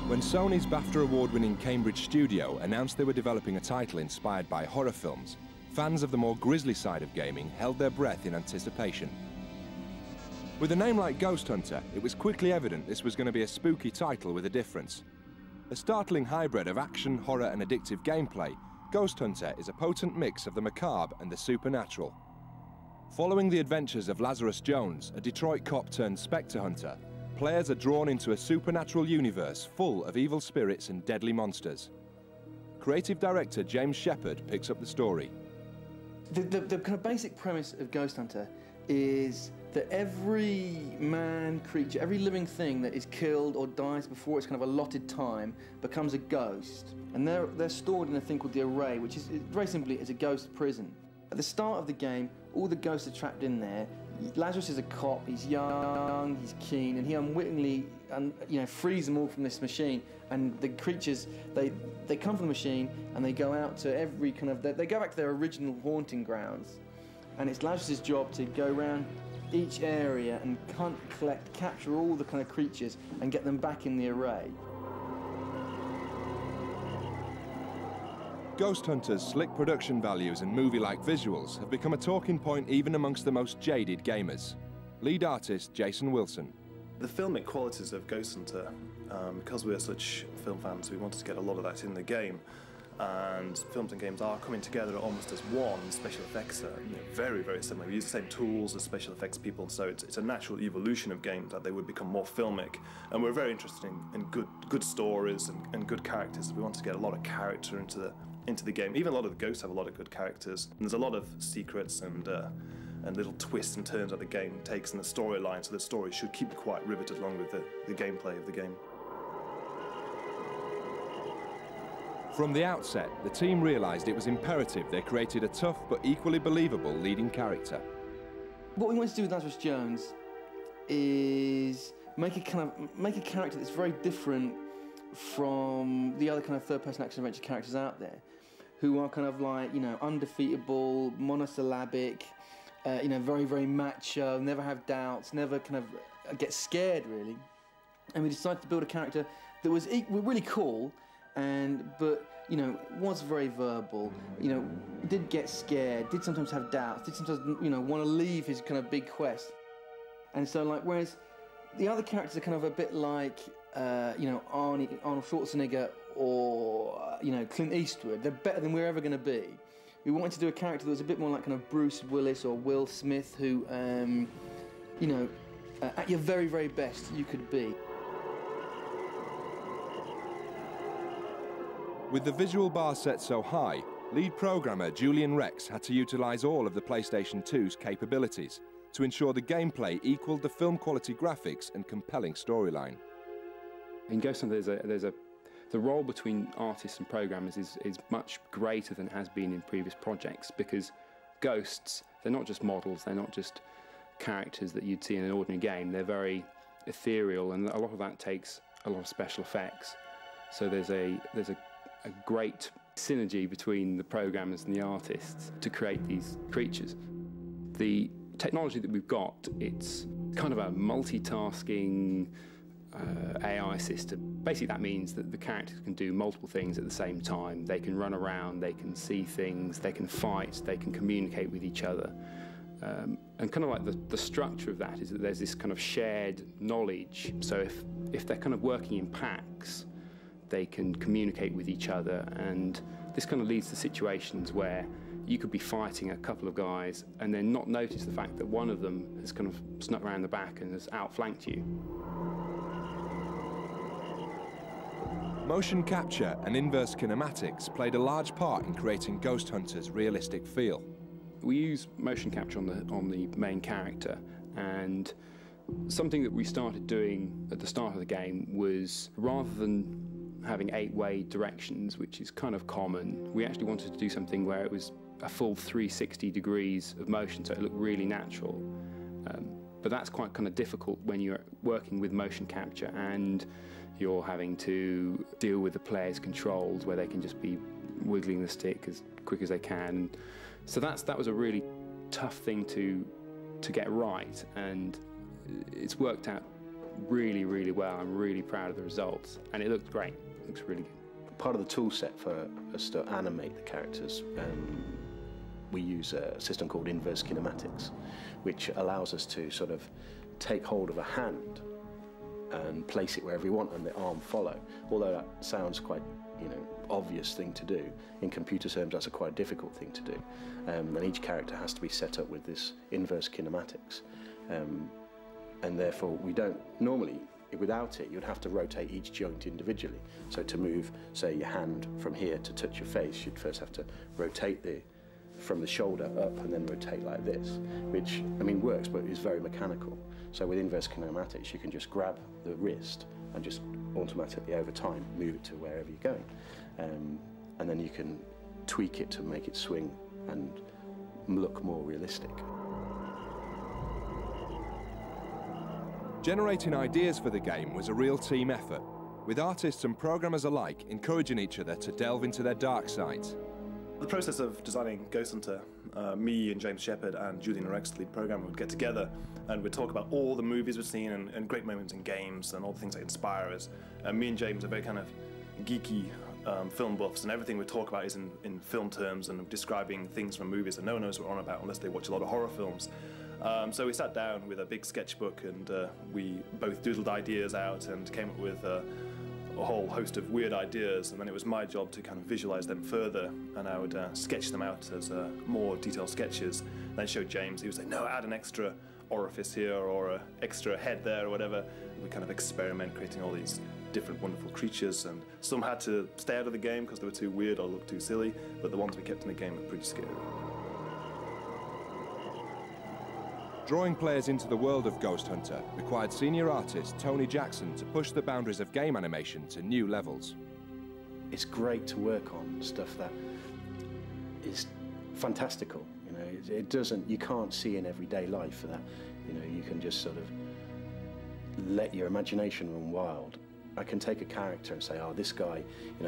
When Sony's BAFTA award-winning Cambridge Studio announced they were developing a title inspired by horror films, fans of the more grisly side of gaming held their breath in anticipation. With a name like Ghosthunter, it was quickly evident this was going to be a spooky title with a difference. A startling hybrid of action, horror and addictive gameplay, Ghosthunter is a potent mix of the macabre and the supernatural. Following the adventures of Lazarus Jones, a Detroit cop turned spectre hunter, players are drawn into a supernatural universe full of evil spirits and deadly monsters. Creative director James Shepherd picks up the story. The kind of basic premise of Ghosthunter is that every man, creature, every living thing that is killed or dies before its kind of allotted time becomes a ghost. And they're stored in a thing called the Array, which is very simply is a ghost prison. At the start of the game, all the ghosts are trapped in there. Lazarus is a cop, he's young, he's keen, and he unwittingly frees them all from this machine. And the creatures, they come from the machine and they go out to every kind of, they go back to their original haunting grounds. And it's Lazarus's job to go around each area and hunt, collect, capture all the kind of creatures and get them back in the Array. Ghosthunter's slick production values and movie-like visuals have become a talking point even amongst the most jaded gamers. Lead artist Jason Wilson. The filmic qualities of Ghosthunter, because we're such film fans, we wanted to get a lot of that in the game. And films and games are coming together almost as one. Special effects are very, very similar. We use the same tools as special effects people, so it's a natural evolution of games that they would become more filmic. And we're very interested in good stories and good characters. We want to get a lot of character into the game. Even a lot of the ghosts have a lot of good characters. And there's a lot of secrets and little twists and turns that the game takes in the storyline, so the story should keep you quite riveted along with the gameplay of the game. From the outset, the team realised it was imperative they created a tough but equally believable leading character. What we wanted to do with Lazarus Jones is make a character that's very different from the other kind of third-person action-adventure characters out there, who are kind of like, undefeatable, monosyllabic, very, very macho, never have doubts, never kind of get scared, really. And we decided to build a character that was really cool, but was very verbal, did get scared, did sometimes have doubts, did sometimes, want to leave his kind of big quest. And so, whereas the other characters are kind of a bit like, Arnold Schwarzenegger or, Clint Eastwood, they're better than we're ever going to be. We wanted to do a character that was a bit more like kind of Bruce Willis or Will Smith, who, at your very, very best, you could be. With the visual bar set so high, lead programmer Julian Rex had to utilise all of the PlayStation 2's capabilities to ensure the gameplay equalled the film quality graphics and compelling storyline. In Ghosthunter, the role between artists and programmers is much greater than it has been in previous projects, because ghosts, they're not just models, they're not just characters that you'd see in an ordinary game, they're very ethereal, and a lot of that takes a lot of special effects. So there's a great synergy between the programmers and the artists to create these creatures. The technology that we've got, it's kind of a multitasking AI system. Basically that means that the characters can do multiple things at the same time. They can run around, they can see things, they can fight, they can communicate with each other. And kind of like the structure of that is that there's this kind of shared knowledge. So if they're kind of working in packs, they can communicate with each other, and this kind of leads to situations where you could be fighting a couple of guys and then not notice the fact that one of them has kind of snuck around the back and has outflanked you. Motion capture and inverse kinematics played a large part in creating Ghosthunter's realistic feel. We use motion capture on the main character, and something that we started doing at the start of the game was, rather than having 8-way directions, which is kind of common, we actually wanted to do something where it was a full 360 degrees of motion, so it looked really natural. But that's quite kind of difficult when you're working with motion capture and you're having to deal with the player's controls, where they can just be wiggling the stick as quick as they can. So that was a really tough thing to get right, and it's worked out really, really well. I'm really proud of the results, and it looks great. It looks really good. Part of the tool set for us to animate the characters, we use a system called inverse kinematics, which allows us to sort of take hold of a hand and place it wherever we want and the arm follow. Although that sounds quite, obvious thing to do, in computer terms that's a quite difficult thing to do. And each character has to be set up with this inverse kinematics. And therefore we don't, normally without it you'd have to rotate each joint individually. So to move, say, your hand from here to touch your face, you'd first have to rotate from the shoulder up and then rotate like this, which, works, but is very mechanical. So with inverse kinematics, you can just grab the wrist and just automatically, over time, move it to wherever you're going. And then you can tweak it to make it swing and look more realistic. Generating ideas for the game was a real team effort, with artists and programmers alike encouraging each other to delve into their dark sides. The process of designing Ghosthunter, me and James Shepherd and Julian Rex, the lead programmer, would get together and we'd talk about all the movies we've seen and great moments in games and all the things that inspire us. Me and James are very kind of geeky film buffs, and everything we talk about is in film terms and describing things from movies that no one knows what we're on about unless they watch a lot of horror films. So we sat down with a big sketchbook and we both doodled ideas out and came up with a whole host of weird ideas, and then it was my job to kind of visualize them further, and I would sketch them out as more detailed sketches, and then show James. He would say, no, add an extra orifice here or an extra head there or whatever. We kind of experiment creating all these different wonderful creatures, and some had to stay out of the game because they were too weird or looked too silly, but the ones we kept in the game were pretty scary. Drawing players into the world of Ghosthunter required senior artist Tony Jackson to push the boundaries of game animation to new levels. It's great to work on stuff that is fantastical. You can't see in everyday life that, you can just sort of let your imagination run wild. I can take a character and say, oh, this guy,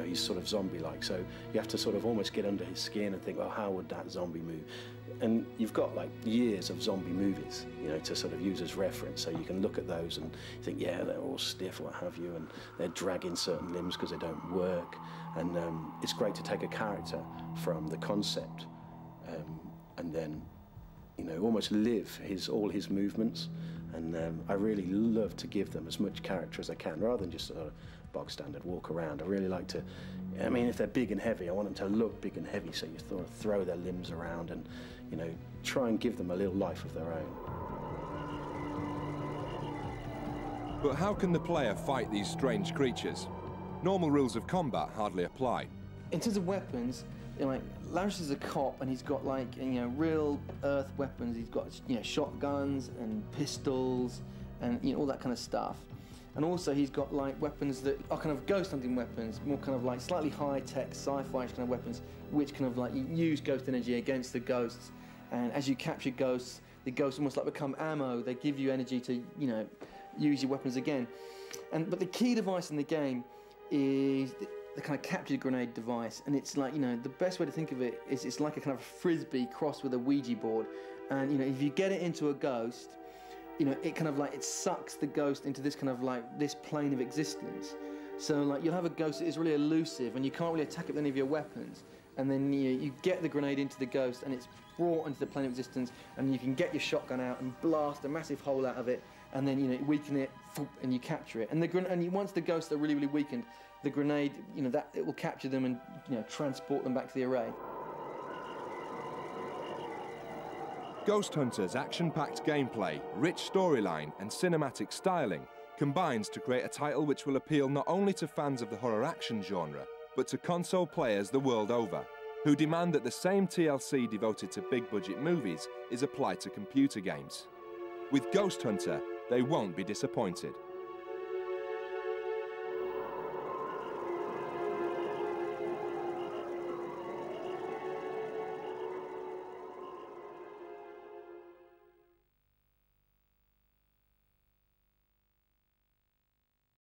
he's sort of zombie-like, so you have to sort of almost get under his skin and think, well, how would that zombie move? And you've got like years of zombie movies, to sort of use as reference, so you can look at those and think, yeah, they're all stiff, what have you, and they're dragging certain limbs because they don't work. And it's great to take a character from the concept and then, almost live all his movements. And I really love to give them as much character as I can, rather than just sort of bog standard walk around. I really like to, if they're big and heavy, I want them to look big and heavy, so you sort of throw their limbs around and, try and give them a little life of their own. But how can the player fight these strange creatures? Normal rules of combat hardly apply. In terms of weapons, Lazarus is a cop and he's got real earth weapons. He's got shotguns and pistols and all that kind of stuff. And also he's got weapons that are kind of ghost hunting weapons, more kind of slightly high-tech sci-fi kind of weapons, which kind of use ghost energy against the ghosts. And as you capture ghosts, the ghosts almost become ammo. They give you energy to use your weapons again. But the key device in the game is the kind of capture grenade device, and it's the best way to think of it is it's like a kind of frisbee crossed with a Ouija board, and if you get it into a ghost, it kind of it sucks the ghost into this kind of this plane of existence. So you'll have a ghost that is really elusive and you can't really attack it with any of your weapons, and then you get the grenade into the ghost and it's brought into the plane of existence, and you can get your shotgun out and blast a massive hole out of it, and then weaken it and you capture it, and once the ghosts are really, really weakened, the grenade, that it will capture them and transport them back to the array. Ghosthunter's action-packed gameplay, rich storyline and cinematic styling combines to create a title which will appeal not only to fans of the horror action genre, but to console players the world over, who demand that the same TLC devoted to big-budget movies is applied to computer games. With Ghosthunter, they won't be disappointed.